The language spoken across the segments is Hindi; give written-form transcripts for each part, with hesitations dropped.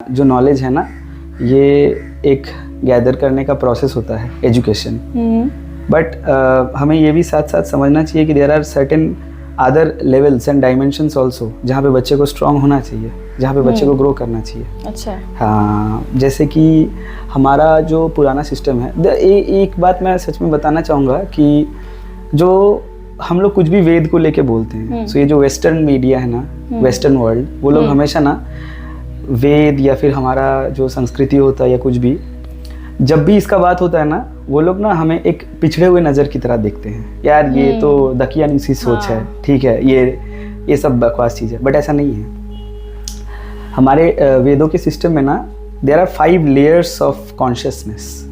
जो नॉलेज है ना, ये एक गैदर करने का प्रोसेस होता है, एजुकेशन। बट हमें ये भी साथ साथ समझना चाहिए कि there are certain other levels and dimensions also, जहाँ पे बच्चे को स्ट्रांग होना चाहिए, जहाँ पे बच्चे को ग्रो करना चाहिए। अच्छा। हाँ, जैसे कि हमारा जो पुराना सिस्टम है, एक बात मैं सच में बताना चाहूँगा कि जो हम लोग कुछ भी वेद को लेके बोलते हैं, सो ये जो वेस्टर्न मीडिया है ना, वेस्टर्न वर्ल्ड, वो लोग हमेशा ना वेद या फिर हमारा जो संस्कृति होता है या कुछ भी, जब भी इसका बात होता है ना, वो लोग ना हमें एक पिछड़े हुए नज़र की तरह देखते हैं। यार ये तो दकियानी सी सोच है, ठीक है, ये सब बकवास चीज़ है। बट ऐसा नहीं है। हमारे वेदों के सिस्टम में ना there are 5 layers of consciousness.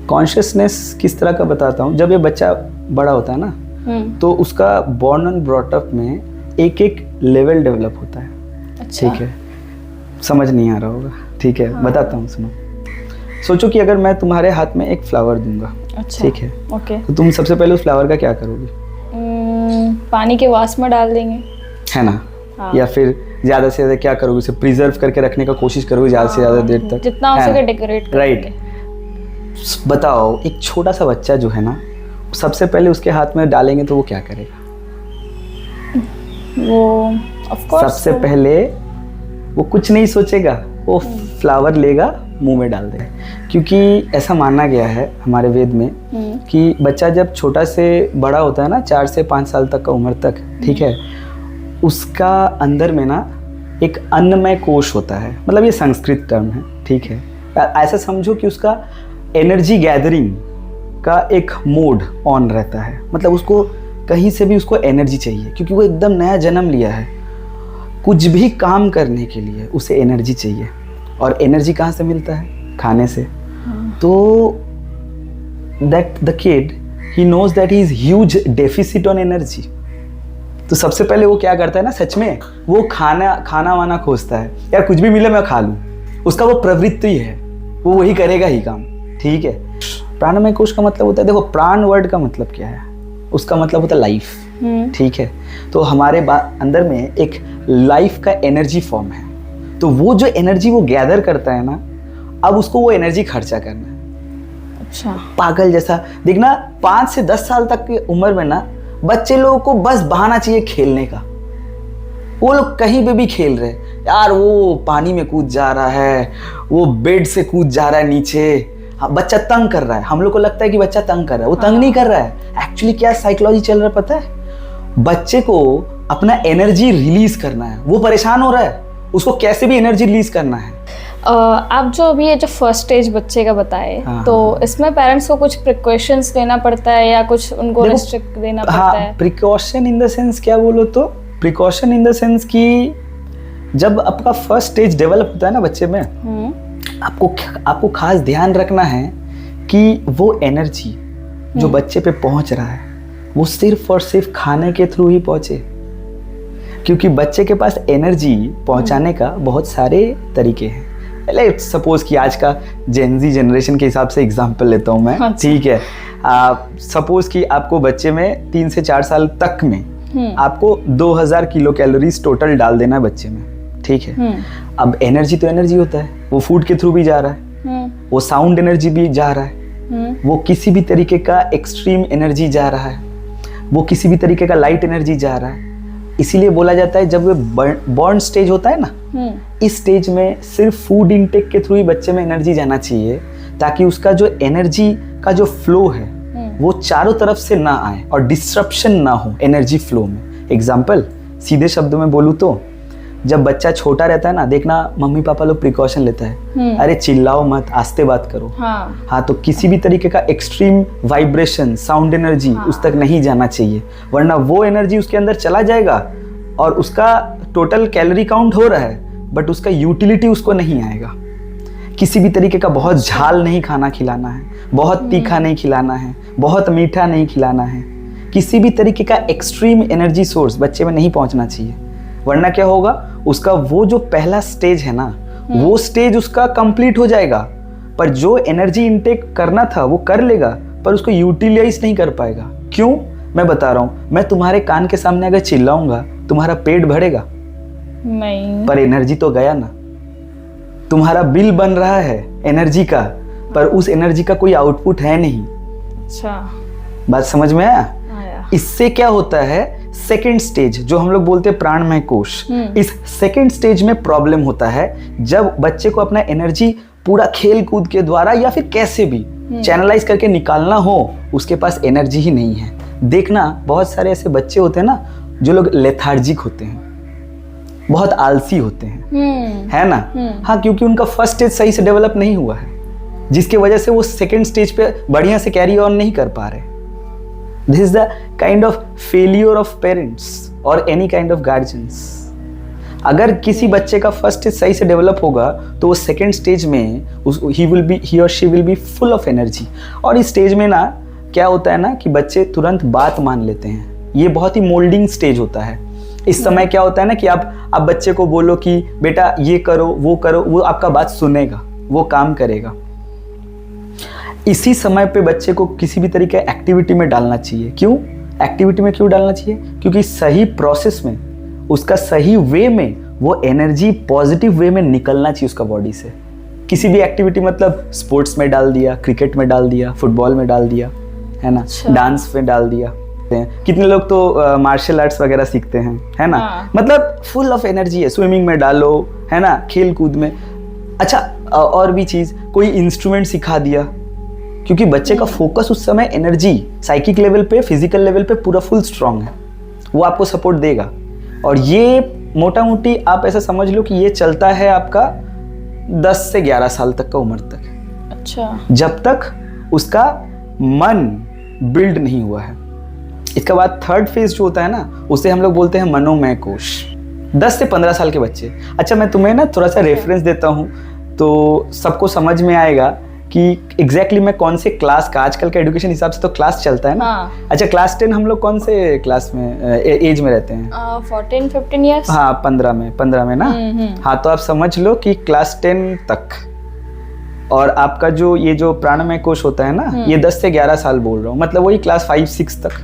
Consciousness किस तरह का बताता हूँ, जब ये बच्चा बड़ा होता है ना, तो उसका बॉर्न एंड ब्रॉट अप में एक एक लेवल डेवलप होता है। अच्छा। ठीक है, समझ नहीं आ रहा होगा, ठीक है। बताता हूँ, सुनो। सोचो कि अगर मैं तुम्हारे हाथ में एक फ्लावर दूंगा, अच्छा, ठीक है, ओके, तो तुम सबसे पहले उस फ्लावर का क्या करोगे? पानी के वास में डाल देंगे, है ना? हाँ। या फिर ज़्यादा से ज़्यादा क्या करोगे, उसे प्रिजर्व करके रखने का कोशिश करोगे ज़्यादा से ज़्यादा देर तक, जितना हो सके डेकोरेट करेंगे। राइट। बताओ, एक छोटा सा बच्चा जो है ना, सबसे पहले उसके हाथ में डालेंगे तो वो क्या करेगा? वो ऑफ कोर्स सबसे पहले वो कुछ नहीं सोचेगा, वो फ्लावर लेगा, मुंह में डाल देगा। क्योंकि ऐसा माना गया है हमारे वेद में कि बच्चा जब छोटा से बड़ा होता है ना, 4 से 5 साल तक का उम्र तक, ठीक है, उसका अंदर में ना एक अन्नमय कोश होता है। मतलब ये संस्कृत टर्म है, ठीक है। ऐसा समझो कि उसका एनर्जी गैदरिंग का एक मोड ऑन रहता है। मतलब उसको कहीं से भी उसको एनर्जी चाहिए, क्योंकि वो एकदम नया जन्म लिया है। कुछ भी काम करने के लिए उसे एनर्जी चाहिए, और एनर्जी कहाँ से मिलता है? खाने से। तो that the kid he knows that he is huge deficit on energy. तो सबसे पहले वो क्या करता है ना, सच में वो खाना वाना खोजता है। यार कुछ भी मिले मैं खा लूँ, उसका वो प्रवृत्ति है, वो वही करेगा ही काम, ठीक है। प्राणमय कोश का मतलब होता है, देखो प्राण वर्ड का मतलब क्या है, उसका मतलब होता है लाइफ, ठीक है। तो हमारे अंदर में एक लाइफ का एनर्जी फॉर्म है। तो वो जो एनर्जी वो गैदर करता है ना, अब उसको वो एनर्जी खर्चा करना है। अच्छा। पागल जैसा देखना, 5 से 10 साल तक की उम्र में ना बच्चे लोगों को बस बहाना चाहिए खेलने का। वो लोग कहीं पे भी खेल रहे, यार वो पानी में कूद जा रहा है, वो बेड से कूद जा रहा है नीचे। हाँ, बच्चा तंग कर रहा है। हम लोग को लगता है कि बच्चा तंग कर रहा है, वो तंग नहीं कर रहा है। एक्चुअली क्या साइकोलॉजी चल रहा है पता है? बच्चे को अपना एनर्जी रिलीज करना है। वो परेशान हो रहा है, उसको कैसे भी एनर्जी रिलीज करना है। आप जो अभी ये जो फर्स्ट स्टेज बच्चे का बताए, तो इसमें पेरेंट्स को कुछ प्रिकॉशंस लेना पड़ता है या कुछ उनको रिस्ट्रिक्ट देना पड़ता है? प्रिकॉशन इन द सेंस क्या बोलो तो, प्रिकॉशन इन द सेंस कि जब आपका फर्स्ट स्टेज डेवलप होता है ना बच्चे में, आपको खास ध्यान रखना है कि वो एनर्जी जो बच्चे पे पहुंच रहा है, वो सिर्फ और सिर्फ खाने के थ्रू ही पहुंचे। क्योंकि बच्चे के पास एनर्जी पहुंचाने का बहुत सारे तरीके हैं। लेट्स सपोज कि आज का जेनजी जनरेशन के हिसाब से एग्जांपल लेता हूं मैं, ठीक है। सपोज कि आपको बच्चे में 3 से 4 साल तक में आपको 2000 किलो कैलोरीज टोटल डाल देना है बच्चे में, ठीक है। अब एनर्जी तो एनर्जी होता है, वो फूड के थ्रू भी जा रहा है, वो साउंड एनर्जी भी जा रहा है, वो किसी भी तरीके का एक्सट्रीम एनर्जी जा रहा है, वो किसी भी तरीके का लाइट एनर्जी जा रहा है। इसीलिए बोला जाता है जब वो बॉर्न स्टेज होता है ना, इस स्टेज में सिर्फ फूड इनटेक के थ्रू ही बच्चे में एनर्जी जाना चाहिए, ताकि उसका जो एनर्जी का जो फ्लो है वो चारों तरफ से ना आए और डिस्ट्रप्शन ना हो एनर्जी फ्लो में। एग्जाम्पल सीधे शब्दों में बोलूँ तो, जब बच्चा छोटा रहता है ना, देखना मम्मी पापा लोग प्रिकॉशन लेता है, अरे चिल्लाओ मत, आस्ते बात करो। हाँ, तो किसी भी तरीके का एक्सट्रीम वाइब्रेशन, साउंड एनर्जी उस तक नहीं जाना चाहिए, वरना वो एनर्जी उसके अंदर चला जाएगा और उसका टोटल कैलोरी काउंट हो रहा है, बट उसका यूटिलिटी उसको नहीं आएगा। किसी भी तरीके का बहुत झाल नहीं खाना खिलाना है, बहुत तीखा नहीं खिलाना है, बहुत मीठा नहीं खिलाना है। किसी भी तरीके का एक्सट्रीम एनर्जी सोर्स बच्चे में नहीं पहुंचना चाहिए, वरना क्या होगा, उसका वो जो पहला स्टेज है ना, वो स्टेज उसका कंप्लीट हो जाएगा, पर जो एनर्जी इनटेक करना था वो कर लेगा, पर उसको यूटिलाइज नहीं कर पाएगा। क्यों? मैं बता रहा हूँ, मैं तुम्हारे कान के सामने अगर चिल्लाऊंगा, तुम्हारा पेट भरेगा? नहीं, पर एनर्जी तो गया ना। तुम्हारा बिल बन रहा है एनर्जी का, पर उस एनर्जी का कोई आउटपुट है नहीं। अच्छा, बात समझ में आया? इससे क्या होता है, सेकेंड स्टेज जो हम लोग बोलते हैं प्राणमय कोश, इस सेकेंड स्टेज में प्रॉब्लम होता है जब बच्चे को अपना एनर्जी पूरा खेल कूद के द्वारा या फिर कैसे भी चैनलाइज करके निकालना हो, उसके पास एनर्जी ही नहीं है। देखना बहुत सारे ऐसे बच्चे होते हैं ना जो लोग लेथार्जिक होते हैं, बहुत आलसी होते हैं, है ना? हाँ, क्योंकि उनका फर्स्ट स्टेज सही से डेवलप नहीं हुआ है, जिसकी वजह से वो सेकेंड स्टेज पे बढ़िया से कैरी ऑन नहीं कर पा रहे। This is the kind of failure of parents और एनी काइंड ऑफ गार्जियंस। अगर किसी बच्चे का फर्स्ट स्टेज सही से डेवलप होगा तो वो सेकेंड स्टेज में ही और she will be full of energy. और इस स्टेज में ना क्या होता है ना कि बच्चे तुरंत बात मान लेते हैं। ये बहुत ही मोल्डिंग स्टेज होता है। इस समय क्या होता है ना कि आप बच्चे को बोलो कि बेटा ये करो, वो आपका बात सुनेगा, वो काम करेगा। इसी समय पे बच्चे को किसी भी तरीके एक्टिविटी में डालना चाहिए। क्यों एक्टिविटी में क्यों डालना चाहिए? क्योंकि सही प्रोसेस में, उसका सही वे में वो एनर्जी पॉजिटिव वे में निकलना चाहिए उसका बॉडी से। किसी भी एक्टिविटी मतलब स्पोर्ट्स में डाल दिया, क्रिकेट में डाल दिया, फुटबॉल में डाल दिया, है ना, डांस में डाल दिया। कितने लोग तो मार्शल आर्ट्स वगैरह सीखते हैं, है ना, मतलब फुल ऑफ एनर्जी है। स्विमिंग में डालो, है ना, खेल कूद में। अच्छा, और भी चीज, कोई इंस्ट्रूमेंट सिखा दिया, क्योंकि बच्चे का फोकस उस समय एनर्जी साइकिक लेवल पे, फिजिकल लेवल पे पूरा फुल स्ट्रांग है, वो आपको सपोर्ट देगा। और ये मोटा मोटी आप ऐसा समझ लो कि ये चलता है आपका 10 से 11 साल तक का उम्र तक। अच्छा, जब तक उसका मन बिल्ड नहीं हुआ है। इसके बाद थर्ड फेज जो होता है ना, उसे हम लोग बोलते हैं मनोमय कोश। 10 से 15 साल के बच्चे। अच्छा, मैं तुम्हें ना थोड़ा सा रेफरेंस देता हूँ तो सबको समझ में आएगा कि एग्जैक्टली मैं कौन से क्लास का, आजकल का एजुकेशन हिसाब से तो क्लास चलता है ना। अच्छा, क्लास 10 हम लोग कौन से क्लास में एज में रहते हैं? 14-15 ईयर्स। हाँ, 15 में ना। हाँ, तो आप समझ लो कि क्लास 10 तक। और आपका जो ये जो प्राणमय कोश होता है ना, ये 10 से 11 साल बोल रहा हूँ, मतलब वही क्लास 5-6 तक।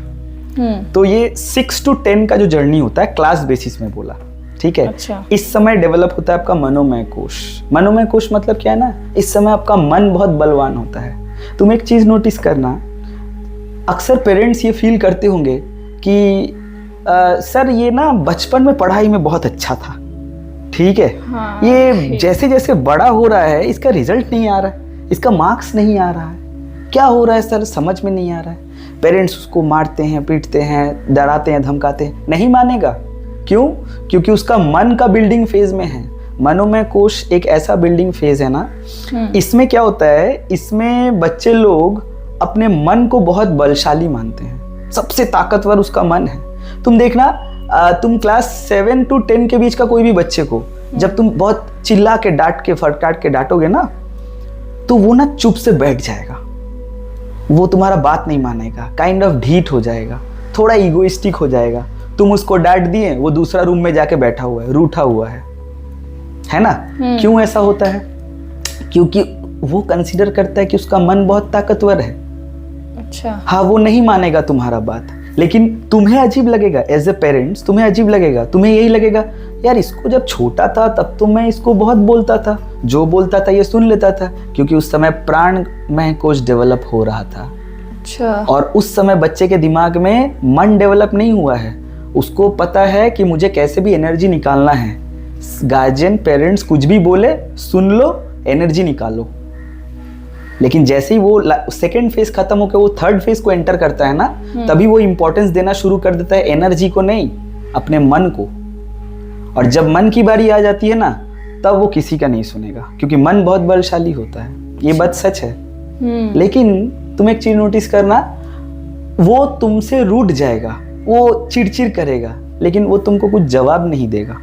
तो ये 6 to 10 का जो जर्नी होता है, क्लास बेसिस में बोला, ठीक है। अच्छा। इस समय डेवलप होता है आपका मनोमय कोश। मनोमय कोश मतलब क्या है ना, इस समय आपका मन बहुत बलवान होता है। तुम एक चीज नोटिस करना, अक्सर पेरेंट्स ये फील करते होंगे कि सर ये ना बचपन में पढ़ाई में बहुत अच्छा था, ठीक है, हाँ, ये जैसे जैसे बड़ा हो रहा है इसका रिजल्ट नहीं आ रहा है, इसका मार्क्स नहीं आ रहा है, क्या हो रहा है सर, समझ में नहीं आ रहा है। पेरेंट्स उसको मारते हैं, पीटते हैं, डराते हैं, धमकाते हैं, नहीं मानेगा। क्यों? क्योंकि उसका मन का बिल्डिंग फेज में है। मनोमय कोश एक ऐसा बिल्डिंग फेज है ना, इसमें क्या होता है, इसमें बच्चे लोग अपने मन को बहुत बलशाली मानते हैं, सबसे ताकतवर उसका मन है। तुम देखना, तुम क्लास 7 to 10 के बीच का कोई भी बच्चे को जब तुम बहुत चिल्ला के डांट के फटकार के डांटोगे ना, तो वो ना चुप से बैठ जाएगा, वो तुम्हारा बात नहीं मानेगा, काइंड ऑफ ढीठ हो जाएगा, थोड़ा इगोइस्टिक हो जाएगा। तुम उसको डांट दिए, वो दूसरा रूम में जाके बैठा हुआ है, रूठा हुआ है ना। क्यों ऐसा होता है? क्योंकि वो कंसीडर करता है कि उसका मन बहुत ताकतवर है। अच्छा। हाँ, वो नहीं मानेगा तुम्हारा बात, लेकिन तुम्हें अजीब लगेगा एज ए पेरेंट्स, तुम्हें अजीब लगेगा, तुम्हें यही लगेगा यार इसको जब छोटा था तब तो मैं इसको बहुत बोलता था, जो बोलता था ये सुन लेता था, क्योंकि उस समय प्राणमय कोश डेवलप हो रहा था। अच्छा। और उस समय बच्चे के दिमाग में मन डेवलप नहीं हुआ है, उसको पता है कि मुझे कैसे भी एनर्जी निकालना है। गार्जियन पेरेंट्स कुछ भी बोले सुन लो, एनर्जी निकालो। लेकिन जैसे ही वो सेकेंड फेज खत्म होकर वो थर्ड फेज को एंटर करता है ना, तभी वो इंपॉर्टेंस देना शुरू कर देता है एनर्जी को नहीं, अपने मन को। और जब मन की बारी आ जाती है ना, तब वो किसी का नहीं सुनेगा, क्योंकि मन बहुत बलशाली होता है। ये बात सच है। लेकिन तुम एक चीज नोटिस करना, वो तुमसे रूठ जाएगा, वो चिड़चिड़ करेगा, लेकिन वो तुमको कुछ जवाब नहीं देगा,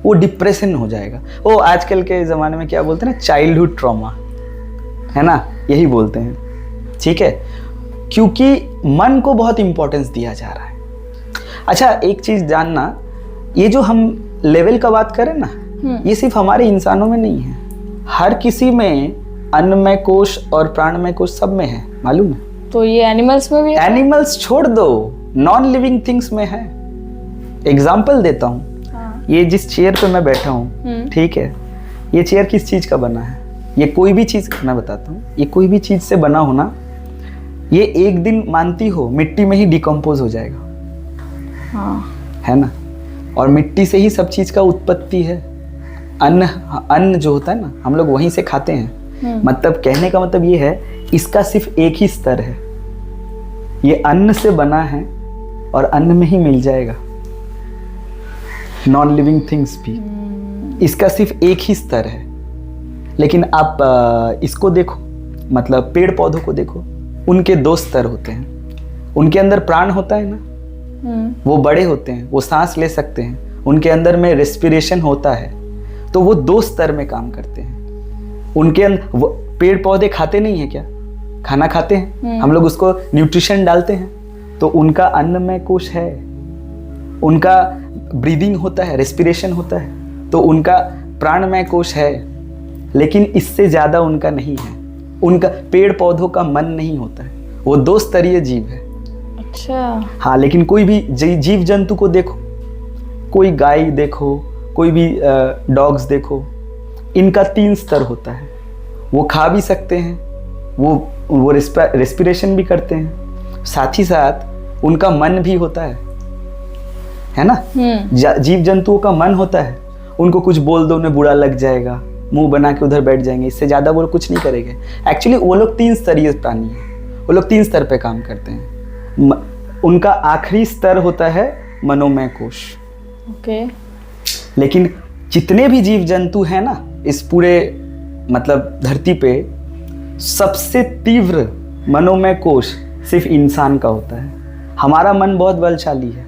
वो डिप्रेशन हो जाएगा। वो आजकल के ज़माने में क्या बोलते हैं ना, चाइल्डहुड ट्रॉमा, है ना, यही बोलते हैं, ठीक है, क्योंकि मन को बहुत इंपॉर्टेंस दिया जा रहा है। अच्छा, एक चीज़ जानना, ये जो हम लेवल का बात करें ना, ये सिर्फ हमारे इंसानों में नहीं है, हर किसी में अन्नमय कोश और प्राणमय कोश सब में है, मालूम है? तो ये एनिमल्स में भी है? एनिमल्स छोड़ दो, नॉन लिविंग थिंग्स में है। एग्जाम्पल देता हूँ। ये जिस चेयर पे मैं बैठा हूँ, ठीक है, ये चेयर किस चीज़ का बना है? ये कोई भी चीज़, मैं बताता हूँ, ये कोई भी चीज़ से बना होना, ये एक दिन मानती हो मिट्टी में ही डिकम्पोज हो जाएगा। हाँ। है ना? और मिट्टी से ही सब चीज़ का उत्पत्ति है। अन्न जो होता है ना, हम लोग वहीं से खाते हैं। मतलब कहने का मतलब ये है, इसका सिर्फ एक ही स्तर है, ये अन्न से बना है और अन्न में ही मिल जाएगा। नॉन लिविंग थिंग्स भी, इसका सिर्फ एक ही स्तर है। लेकिन आप इसको देखो, मतलब पेड़ पौधों को देखो, उनके 2 स्तर होते हैं। उनके अंदर प्राण होता है ना, वो बड़े होते हैं, वो सांस ले सकते हैं, उनके अंदर में रेस्पिरेशन होता है, तो वो 2 स्तर में काम करते हैं। उनके अंदर पेड़ पौधे खाते नहीं है क्या? खाना खाते हैं, हम लोग उसको न्यूट्रिशन डालते हैं, तो उनका अन्नमय कोश है, उनका ब्रीदिंग होता है, रेस्पिरेशन होता है, तो उनका प्राणमय कोश है। लेकिन इससे ज़्यादा उनका नहीं है। उनका पेड़ पौधों का मन नहीं होता है, वो 2 स्तरीय जीव है। अच्छा। हाँ, लेकिन कोई भी जीव जंतु को देखो, कोई गाय देखो, कोई भी डॉग्स देखो, इनका 3 स्तर होता है। वो खा भी सकते हैं, वो रेस्पिरेशन भी करते हैं, साथ ही साथ उनका मन भी होता है ना? जीव जंतुओं का मन होता है, उनको कुछ बोल दो उन्हें बुरा लग जाएगा, मुंह बना के उधर बैठ जाएंगे, इससे ज़्यादा वो कुछ नहीं करेंगे। एक्चुअली वो लोग 3 स्तरीय प्राणी हैं, वो लोग 3 स्तर पे काम करते हैं। उनका आखिरी स्तर होता है मनोमय कोश। ओके। लेकिन जितने भी जीव जंतु हैं ना इस पूरे मतलब धरती पे, सबसे तीव्र मनोमय कोश सिर्फ इंसान का होता है। हमारा मन बहुत बलशाली है,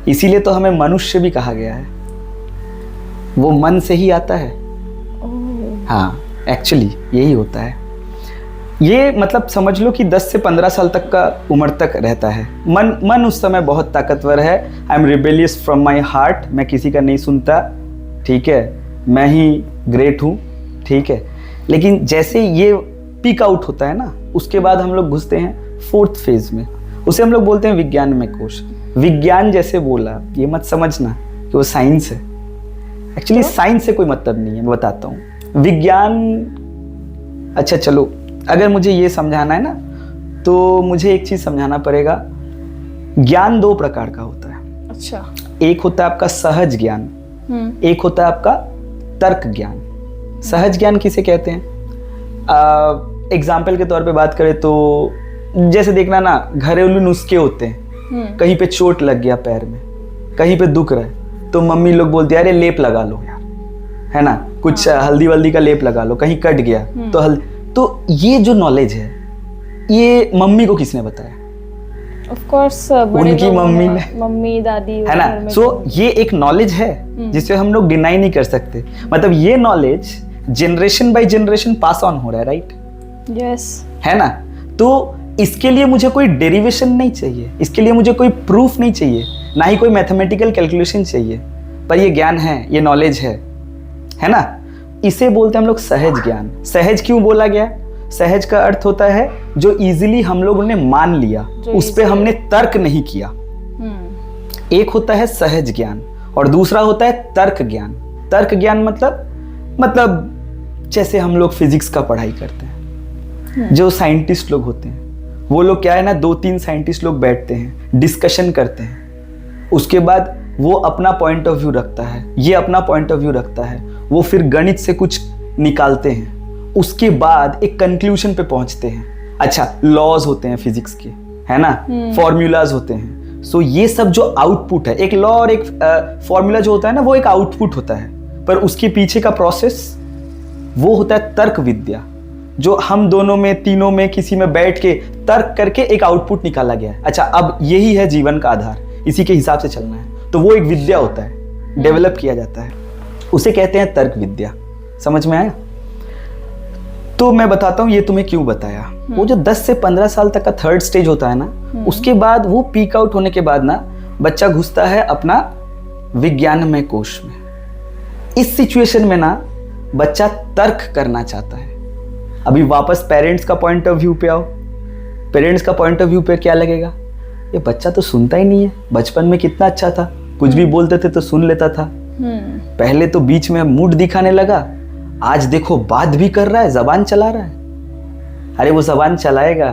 इसीलिए तो हमें मनुष्य भी कहा गया है, वो मन से ही आता है। हाँ, एक्चुअली यही होता है। ये मतलब समझ लो कि 10 से 15 साल तक का उम्र तक रहता है। मन उस समय बहुत ताकतवर है। I am rebellious from my heart, मैं किसी का नहीं सुनता, ठीक है, मैं ही ग्रेट हूँ, ठीक है। लेकिन जैसे ये पीक आउट होता है ना, उसके बाद हम लोग घुसते हैं 4th फेज में, उसे हम लोग बोलते हैं विज्ञान में कोश। विज्ञान जैसे बोला, ये मत समझना कि वो साइंस है। एक्चुअली साइंस से कोई मतलब नहीं है, मैं बताता हूँ। विज्ञान, अच्छा चलो, अगर मुझे ये समझाना है ना, तो मुझे एक चीज समझाना पड़ेगा। ज्ञान 2 प्रकार का होता है। अच्छा। एक होता है आपका सहज ज्ञान, एक होता है आपका तर्क ज्ञान। सहज ज्ञान किसे कहते हैं? एग्जाम्पल के तौर पे बात करें तो जैसे देखना ना, घरेलू नुस्खे होते हैं। कहीं पे चोट लग गया पैर में, कहीं पे दुख रहा है, तो मम्मी लोग बोलती है अरे लेप लगा लो यार, है ना, कुछ हल्दी वल्दी का लेप लगा लो, कहीं कट गया तो ये जो नॉलेज है, ये मम्मी को किसने बताया? ऑफ कोर्स उनकी मम्मी ने, मम्मी दादी, है ना। सो ये एक नॉलेज है जिसे हम लोग डिनाई नहीं कर सकते। मतलब ये knowledge generation by generation pass on हो रहा है, राइट? यस। है ना। तो इसके लिए मुझे कोई डेरिवेशन नहीं चाहिए, इसके लिए मुझे कोई प्रूफ नहीं चाहिए, ना ही कोई मैथमेटिकल कैलकुलेशन चाहिए, पर ये ज्ञान है, ये नॉलेज है ना। इसे बोलते हैं हम लोग सहज ज्ञान। सहज क्यों बोला गया? सहज का अर्थ होता है जो इजीली हम लोगों ने मान लिया, उस पे हमने तर्क नहीं किया। एक होता है सहज ज्ञान और दूसरा होता है तर्क ज्ञान। तर्क ज्ञान मतलब जैसे हम लोग फिजिक्स का पढ़ाई करते हैं, जो साइंटिस्ट लोग होते हैं, वो लोग क्या है ना, 2-3 साइंटिस्ट लोग बैठते हैं, डिस्कशन करते हैं, उसके बाद वो अपना पॉइंट ऑफ व्यू रखता है, ये अपना पॉइंट ऑफ व्यू रखता है, वो फिर गणित से कुछ निकालते हैं, उसके बाद एक कंक्लूजन पे पहुंचते हैं। अच्छा, लॉज होते हैं फिजिक्स के, है ना, फॉर्मूलाज होते हैं। सो ये सब जो आउटपुट है, एक लॉ और एक फॉर्मूला जो होता है ना, वो एक आउटपुट होता है, पर उसके पीछे का प्रोसेस वो होता है तर्क विद्या, जो हम दोनों में, तीनों में, किसी में बैठ के तर्क करके एक आउटपुट निकाला गया है। अच्छा, अब यही है जीवन का आधार, इसी के हिसाब से चलना है, तो वो एक विद्या होता है, डेवलप किया जाता है, उसे कहते हैं तर्क विद्या। समझ में आया? तो मैं बताता हूँ ये तुम्हें क्यों बताया। वो जो 10 से 15 साल तक का 3rd स्टेज होता है ना, उसके बाद वो पीक आउट होने के बाद ना बच्चा घुसता है अपना विज्ञानमय कोश में। इस सिचुएशन में ना बच्चा तर्क करना चाहता है। अभी वापस पेरेंट्स का पॉइंट ऑफ व्यू पे आओ। पेरेंट्स का पॉइंट ऑफ व्यू पे क्या लगेगा? ये बच्चा तो सुनता ही नहीं है, बचपन में कितना अच्छा था, कुछ भी बोलते थे तो सुन लेता था, पहले तो बीच में मूड दिखाने लगा, आज देखो बात भी कर रहा है, जबान चला रहा है। अरे वो जबान चलाएगा,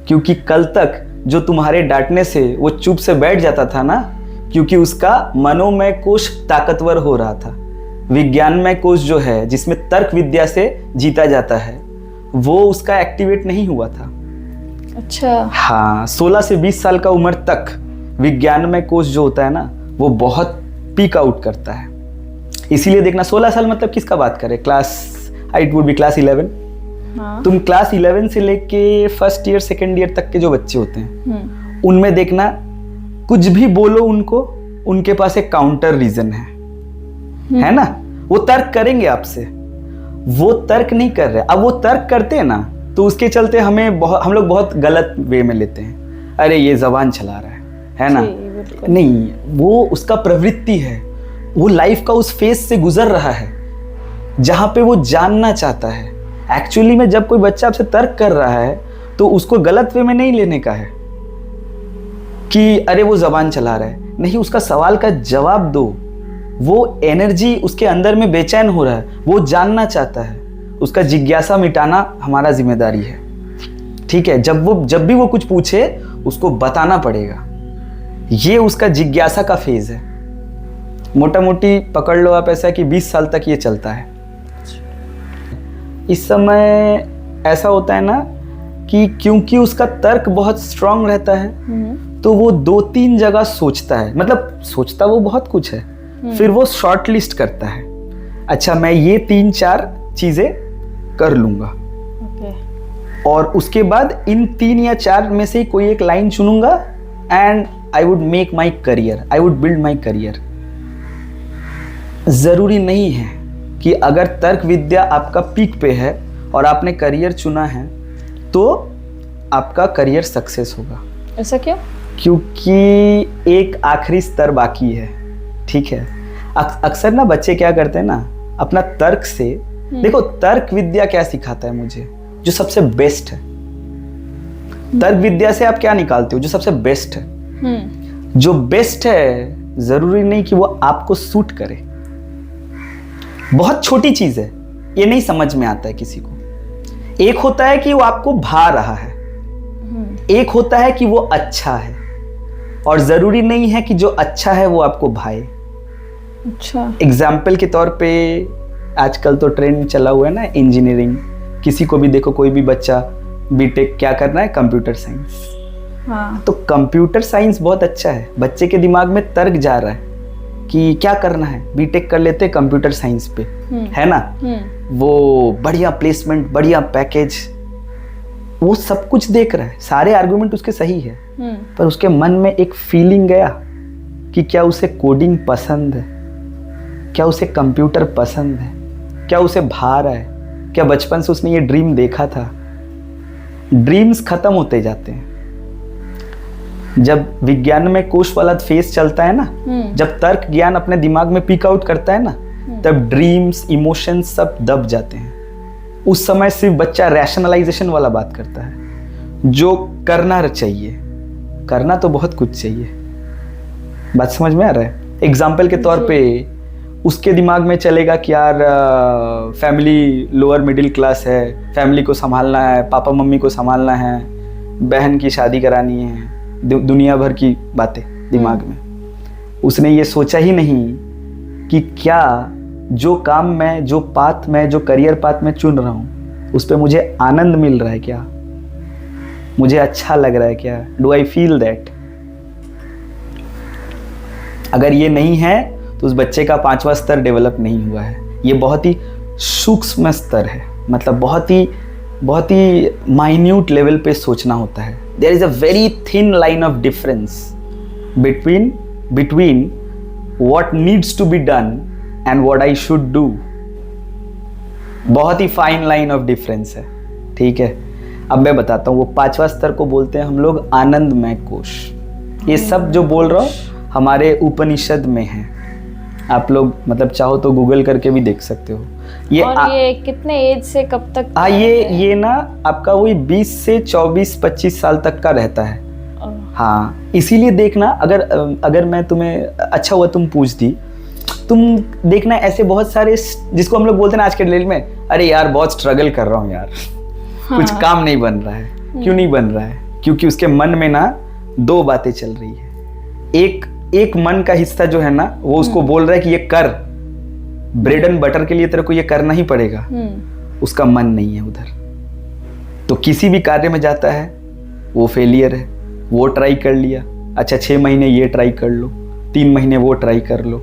क्योंकि कल तक जो तुम्हारे डांटने से वो चुप से बैठ जाता था ना, क्योंकि उसका मनोमय कोश ताकतवर हो रहा था। विज्ञानमय कोश जो है, जिसमें तर्क विद्या से जीता जाता है, वो उसका एक्टिवेट नहीं हुआ था। अच्छा। हाँ, 16 से 20 साल का उम्र तक विज्ञानमय कोश जो होता है ना, वो बहुत पीक आउट करता है। इसीलिए देखना 16 साल मतलब किसका बात करें, इट वुड बी क्लास 11। हाँ। तुम क्लास 11 से लेके फर्स्ट ईयर सेकेंड ईयर तक के जो बच्चे होते हैं, उनमें देखना कुछ भी बोलो उनको, उनके पास एक काउंटर रीजन है ना। वो तर्क करेंगे आपसे, वो तर्क नहीं कर रहे। अब वो तर्क करते हैं ना, तो उसके चलते हम लोग बहुत गलत वे में लेते हैं। अरे ये जबान चला रहा है ना। नहीं, वो उसका प्रवृत्ति है, वो लाइफ का उस फेज से गुजर रहा है जहां पे वो जानना चाहता है। एक्चुअली में जब कोई बच्चा आपसे तर्क कर रहा है, तो उसको गलत वे में नहीं लेने का है कि अरे वो जबान चला रहा है। नहीं, उसका सवाल का जवाब दो। वो एनर्जी उसके अंदर में बेचैन हो रहा है, वो जानना चाहता है। उसका जिज्ञासा मिटाना हमारा जिम्मेदारी है। ठीक है, जब भी वो कुछ पूछे, उसको बताना पड़ेगा। ये उसका जिज्ञासा का फेज है। मोटा मोटी पकड़ लो आप ऐसा कि 20 साल तक ये चलता है। इस समय ऐसा होता है ना कि क्योंकि उसका तर्क बहुत स्ट्रांग रहता है, तो वो 2-3 जगह सोचता है। मतलब सोचता वो बहुत कुछ है, फिर वो शॉर्ट लिस्ट करता है। अच्छा, मैं ये 3-4 चीजें कर लूंगा, और उसके बाद इन 3 या 4 में से कोई एक लाइन चुनूंगा, and I would make my career, I would build my career. जरूरी नहीं है कि अगर तर्क विद्या आपका पीक पे है और आपने करियर चुना है, तो आपका करियर सक्सेस होगा। ऐसा क्यों? क्योंकि एक आखिरी स्तर बाकी है। ठीक है, अक्सर ना बच्चे क्या करते हैं ना, अपना तर्क से, देखो तर्क विद्या क्या सिखाता है मुझे, जो सबसे बेस्ट है। तर्क विद्या से आप क्या निकालते हो? जो सबसे बेस्ट है। जो बेस्ट है जरूरी नहीं कि वो आपको सूट करे। बहुत छोटी चीज है, ये नहीं समझ में आता है किसी को। एक होता है कि वो आपको भा रहा है, एक होता है कि वो अच्छा है, और जरूरी नहीं है कि जो अच्छा है वो आपको भाए। अच्छा, एग्जाम्पल के तौर पे आजकल तो ट्रेंड चला हुआ है ना, इंजीनियरिंग। किसी को भी देखो, कोई भी बच्चा बीटेक क्या करना है, कंप्यूटर साइंस। हाँ। तो कंप्यूटर साइंस बहुत अच्छा है, बच्चे के दिमाग में तर्क जा रहा है कि क्या करना है, बीटेक कर लेते कंप्यूटर साइंस पे, है ना। वो बढ़िया प्लेसमेंट, बढ़िया पैकेज, वो सब कुछ देख रहा है, सारे आर्गुमेंट उसके सही है, पर उसके मन में एक फीलिंग गया कि क्या उसे कोडिंग पसंद है, क्या उसे कंप्यूटर पसंद है, क्या उसे भा रहा है, क्या बचपन से उसने ये ड्रीम देखा था। ड्रीम्स खत्म होते जाते हैं जब विज्ञान में कोश वाला फेस चलता है ना, जब तर्क ज्ञान अपने दिमाग में पीक आउट करता है ना, तब ड्रीम्स, इमोशंस सब दब जाते हैं। उस समय सिर्फ बच्चा रैशनलाइजेशन वाला बात करता है, जो करना चाहिए। करना तो बहुत कुछ चाहिए, बात समझ में आ रहा है। एग्जाम्पल के तौर पे उसके दिमाग में चलेगा कि यार फैमिली लोअर मिडिल क्लास है, फैमिली को संभालना है, पापा मम्मी को संभालना है, बहन की शादी करानी है, दुनिया भर की बातें दिमाग में। उसने ये सोचा ही नहीं कि क्या जो काम मैं, जो पाथ मैं, जो करियर पाथ मैं चुन रहा हूँ, उस पर मुझे आनंद मिल रहा है क्या, मुझे अच्छा लग रहा है क्या, डू आई फील दैट। अगर ये नहीं है तो उस बच्चे का 5वां स्तर डेवलप नहीं हुआ है। ये बहुत ही सूक्ष्म स्तर है, मतलब बहुत ही माइन्यूट लेवल पे सोचना होता है। There is a very thin line of difference between what needs to be done and what I should do. बहुत ही फाइन लाइन ऑफ डिफरेंस है। ठीक है, अब मैं बताता हूँ। वो 5वां स्तर को बोलते हैं हम लोग आनंदमय कोश। ये सब जो बोल रहा हूँ हमारे उपनिषद में है। आप लोग मतलब चाहो तो गूगल करके भी देख सकते हो। ये कितने एज से कब तक? ये ना आपका वही 20 से 24-25 साल तक का रहता है। हाँ, इसीलिए देखना, अगर मैं तुम्हें, अच्छा हुआ तुम पूछ दी, तुम देखना ऐसे बहुत सारे जिसको हम लोग बोलते हैं ना आज के डेट में, अरे यार बहुत स्ट्रगल कर रहा हूँ यार, कुछ काम नहीं बन रहा है। क्यों नहीं बन रहा है? क्योंकि उसके मन में ना दो बातें चल रही है। एक मन का हिस्सा जो है ना वो उसको बोल रहा है कि ये कर, ब्रेड एंड बटर के लिए तेरे को ये करना ही पड़ेगा। उसका मन नहीं है उधर, तो किसी भी कार्य में जाता है वो फेलियर है। वो ट्राई कर लिया, अच्छा 6 महीने ये ट्राई कर लो, 3 महीने वो ट्राई कर लो,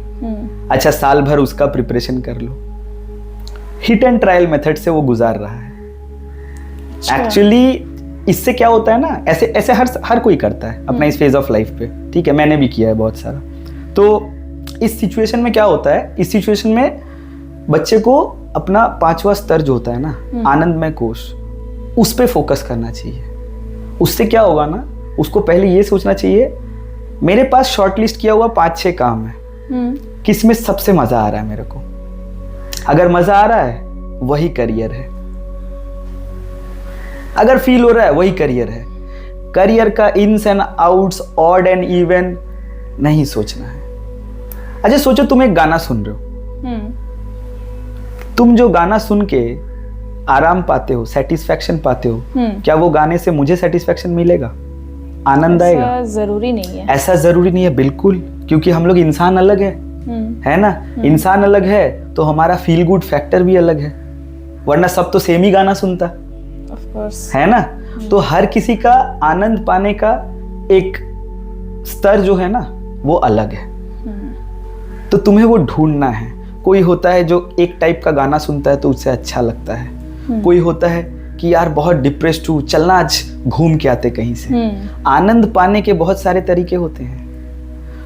अच्छा साल भर उसका प्रिपरेशन कर लो। हिट एंड ट्रायल मेथड से वो गुजार रहा है। एक्चुअली इससे क्या होता है ना, ऐसे ऐसे हर कोई करता है अपना इस फेज ऑफ लाइफ पे, ठीक है, मैंने भी किया है बहुत सारा। तो इस सिचुएशन में क्या होता है, इस सिचुएशन में बच्चे को अपना 5वां स्तर जो होता है ना, आनंदमय कोश, उस पे फोकस करना चाहिए। उससे क्या होगा ना, उसको पहले ये सोचना चाहिए मेरे पास शॉर्टलिस्ट किया हुआ 5-6 काम है, किसमें सबसे मजा आ रहा है मेरे को। अगर मजा आ रहा है वही करियर है, अगर फील हो रहा है वही करियर है। करियर का ins and outs, odd and even नहीं सोचना है। अच्छा सोचो तुम एक गाना सुन रहे हो, तुम जो गाना सुन के आराम पाते हो, सेटिस्फैक्शन पाते हो, क्या वो गाने से मुझे सेटिस्फैक्शन मिलेगा, आनंद आएगा? ऐसा जरूरी नहीं है। ऐसा जरूरी नहीं है, बिल्कुल, क्योंकि हम लोग इंसान अलग है ना। इंसान अलग है तो हमारा फील गुड फैक्टर भी अलग है, वरना सब तो सेम ही गाना सुनता है ना। तो हर किसी का आनंद पाने का एक स्तर जो है ना वो अलग है, तो तुम्हें वो ढूंढना है। कोई होता है जो एक टाइप का गाना सुनता है तो उससे अच्छा लगता है, कोई होता है कि यार बहुत डिप्रेस्ड हूँ, चलना आज घूम के आते कहीं से। आनंद पाने के बहुत सारे तरीके होते हैं,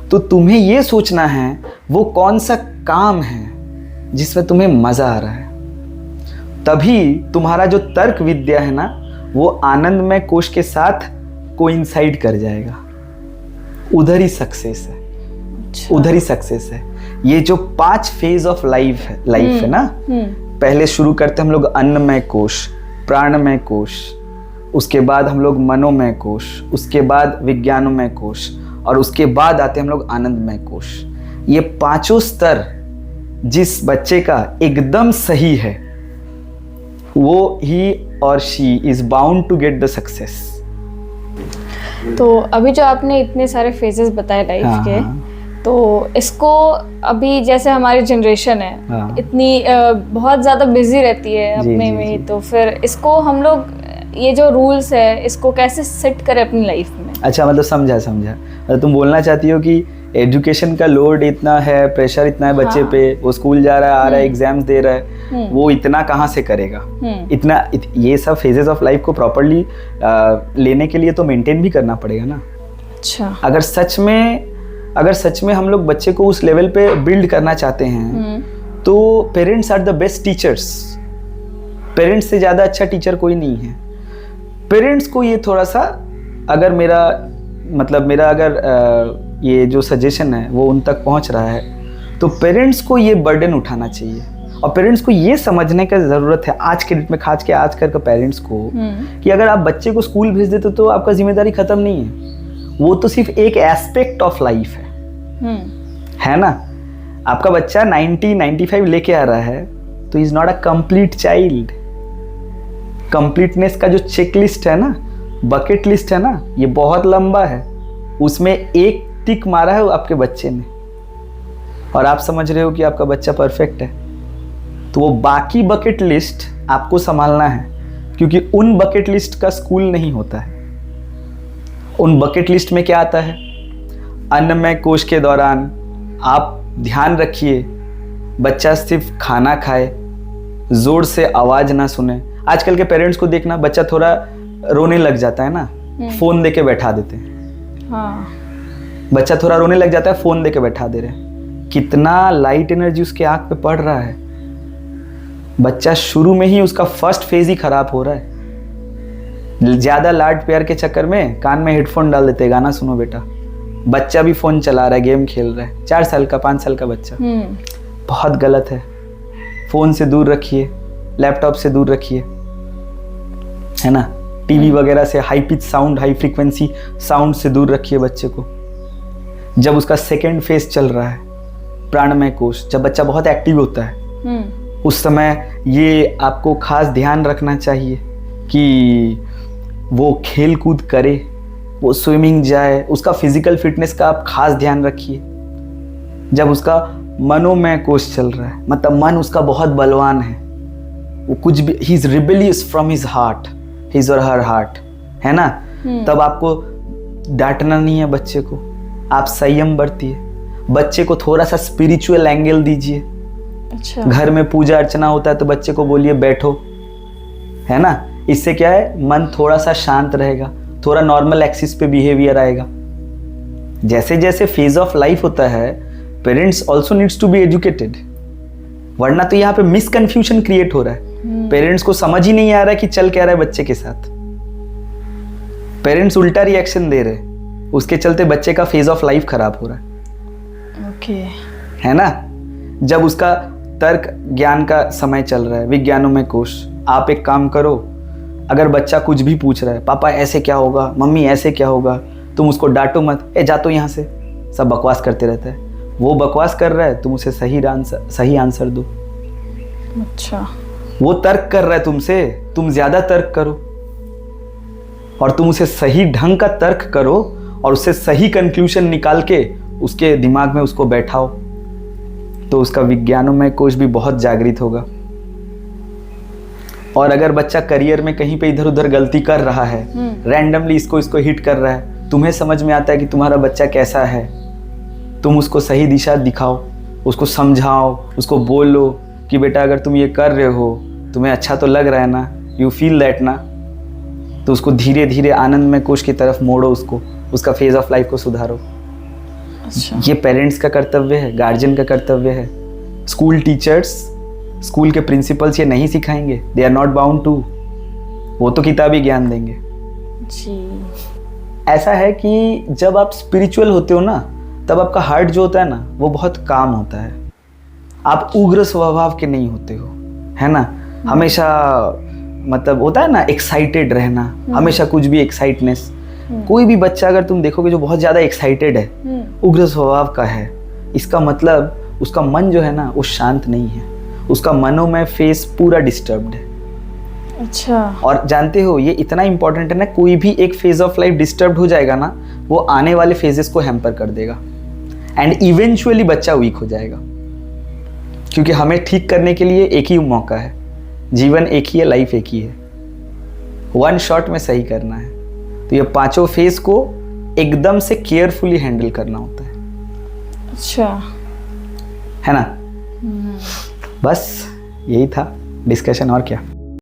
तो तुम्हें ये सोचना है वो कौन सा काम है जिसमें तुम्हें मजा आ रहा है। तभी तुम्हारा जो तर्क विद्या है ना वो आनंदमय कोश के साथ कोइंसाइड कर जाएगा, उधर ही सक्सेस है। अच्छा। उधर ही सक्सेस है। ये जो 5 फेज ऑफ लाइफ है ना, पहले शुरू करते हम लोग अन्नमय कोश, प्राणमय कोश, उसके बाद हम लोग मनोमय कोश, उसके बाद विज्ञानमय कोश, और उसके बाद आते हम लोग आनंदमय कोश। ये 5 स्तर जिस बच्चे का एकदम सही है वो ही और she is bound to get the success. तो अभी जो आपने इतने सारे फेजेस बताए लाइफ के, तो इसको अभी जैसे हमारी जनरेशन है इतनी बहुत ज़्यादा बिजी रहती है अपने में ही, तो फिर इसको हम लोग ये जो रूल्स है इसको कैसे सेट करें अपनी लाइफ में? अच्छा, मतलब समझा। मतलब तुम बोलना चाहती हो कि एजुकेशन का लोड इतना है, प्रेशर इतना है बच्चे पे, वो स्कूल जा रहा है, आ रहा है, एग्जाम्स दे रहा है, वो इतना कहाँ से करेगा? ये सब फेजेस ऑफ लाइफ को प्रॉपरली लेने के लिए तो मेंटेन भी करना पड़ेगा ना। अच्छा, अगर सच में हम लोग बच्चे को उस लेवल पे बिल्ड करना चाहते हैं तो parents are the best teachers. Parents से ज़्यादा अच्छा टीचर कोई नहीं है। पेरेंट्स को ये थोड़ा सा, अगर मेरा अगर ये जो सजेशन है वो उन तक पहुंच रहा है तो पेरेंट्स को ये बर्डन उठाना चाहिए, और पेरेंट्स को ये समझने का ज़रूरत है आज के डेट में, खास के आजकल के पेरेंट्स को, कि अगर आप बच्चे को स्कूल भेज देते तो आपका जिम्मेदारी ख़त्म नहीं है, वो तो सिर्फ एक एस्पेक्ट ऑफ लाइफ है ना। आपका बच्चा 90-95 लेके आ रहा है तो is not a complete child. Completeness का जो चेक लिस्ट है ना, बकेट लिस्ट है ना, ये बहुत लंबा है, उसमें एक टिक मारा है आपके बच्चे ने, और आप समझ रहे हो कि आपका बच्चा परफेक्ट है। तो वो बाकी बकेट लिस्ट आपको संभालना है, क्योंकि उन बकेट लिस्ट का स्कूल नहीं होता है। उन बकेट लिस्ट में क्या आता है? अन्नमय कोश के दौरान आप ध्यान रखिए बच्चा सिर्फ खाना खाए, जोर से आवाज ना सुने। आजकल के पेरेंट्स को देखना, बच्चा थोड़ा रोने लग जाता है ना, फोन देके बैठा देते हैं। हाँ। बच्चा थोड़ा रोने लग जाता है, फोन देके बैठा दे रहे हैं। कितना लाइट एनर्जी उसके आंख पे पड़ रहा है। बच्चा शुरू में ही उसका फर्स्ट फेज ही खराब हो रहा है। ज्यादा लाड प्यार के चक्कर में कान में हेडफोन डाल देते, गाना सुनो बेटा। बच्चा भी फोन चला रहा है, गेम खेल रहा है, 4 साल का 5 साल का बच्चा। बहुत गलत है। फोन से दूर रखिए, लैपटॉप से दूर रखिए, है ना। टीवी वगैरह से, high pitch sound, high frequency sound से दूर रखिए बच्चे को। जब उसका सेकेंड फेज चल रहा है प्राणमय कोश, जब बच्चा बहुत एक्टिव होता है उस समय ये आपको खास ध्यान रखना चाहिए कि वो खेल कूद करे, वो स्विमिंग जाए, उसका फिजिकल फिटनेस का आप खास ध्यान रखिए। जब उसका मनोमय कोश चल रहा है, मतलब मन उसका बहुत बलवान है, वो कुछ भी, he is rebellious from his heart, his और हर हार्ट, है ना, तब आपको डांटना नहीं है बच्चे को, आप संयम बरतिए, बच्चे को थोड़ा सा स्पिरिचुअल एंगल दीजिए। अच्छा। घर में पूजा अर्चना होता है तो बच्चे को बोलिए बैठो, है ना, इससे क्या है, मन थोड़ा सा शांत रहेगा, थोड़ा नॉर्मल एक्सिस पे बिहेवियर आएगा। जैसे जैसे फेज ऑफ लाइफ होता है, parents also needs to be educated, वरना तो यहाँ पे मिसकंफ्यूजन क्रिएट हो रहा है। पेरेंट्स को समझ ही नहीं आ रहा है कि चल क्या रहा है बच्चे के साथ, पेरेंट्स उल्टा रिएक्शन दे रहे हैं, उसके चलते बच्चे का फेज ऑफ लाइफ खराब हो रहा है। ओके। है ना, जब उसका तर्क ज्ञान का समय चल रहा है, विज्ञानों में कोश, आप एक काम करो, अगर बच्चा कुछ भी पूछ रहा है, पापा ऐसे क्या होगा, मम्मी ऐसे क्या होगा, तुम उसको डांटो मत, ए जा तो यहाँ से, सब बकवास करते रहता है, वो बकवास कर रहा है, तुम उसे सही आंसर दो। अच्छा। वो तर्क कर रहा है तुमसे, तुम ज्यादा तर्क करो और तुम उसे सही ढंग का तर्क करो और उससे सही कंक्लूजन निकाल के उसके दिमाग में उसको बैठाओ, तो उसका विज्ञानों में कोश भी बहुत जागृत होगा। और अगर बच्चा करियर में कहीं पे इधर उधर गलती कर रहा है, रैंडमली इसको हिट कर रहा है, तुम्हें समझ में आता है कि तुम्हारा बच्चा कैसा है, तुम उसको सही दिशा दिखाओ, उसको समझाओ, उसको बोलो कि बेटा अगर तुम ये कर रहे हो, तुम्हें अच्छा तो लग रहा है ना, यू फील दैट ना, तो उसको धीरे धीरे आनंद में कोश की तरफ मोड़ो, उसको उसका फेज ऑफ लाइफ को सुधारो। अच्छा। ये पेरेंट्स का कर्तव्य है, गार्जियन का कर्तव्य है। स्कूल टीचर्स, स्कूल के प्रिंसिपल्स ये नहीं सिखाएंगे, they are not bound to, वो तो किताबी ज्ञान देंगे जी। ऐसा है कि जब आप स्पिरिचुअल होते हो ना, तब आपका हार्ट जो होता है ना, वो बहुत काम होता है, आप उग्र स्वभाव के नहीं होते हो, है ना, हमेशा मतलब होता है ना एक्साइटेड रहना, हमेशा कुछ भी एक्साइटनेस। कोई भी बच्चा अगर तुम देखोगे जो बहुत ज़्यादा एक्साइटेड है, उग्र स्वभाव का है, इसका मतलब उसका मन जो है ना वो शांत नहीं है, उसका मनोमय फेस पूरा डिस्टर्ब्ड है। अच्छा। और जानते हो ये इतना इंपॉर्टेंट है ना, कोई भी एक फेज ऑफ लाइफ डिस्टर्ब्ड हो जाएगा ना, वो आने वाले फेजेस को हैम्पर कर देगा एंड इवेंचुअली बच्चा वीक हो जाएगा, क्योंकि हमें ठीक करने के लिए एक ही मौका है, जीवन एक ही है, लाइफ एक ही है, वन शॉट में सही करना है। तो ये पांचों फेज को एकदम से केयरफुली हैंडल करना होता है। अच्छा। है ना, बस यही था डिस्कशन, और क्या।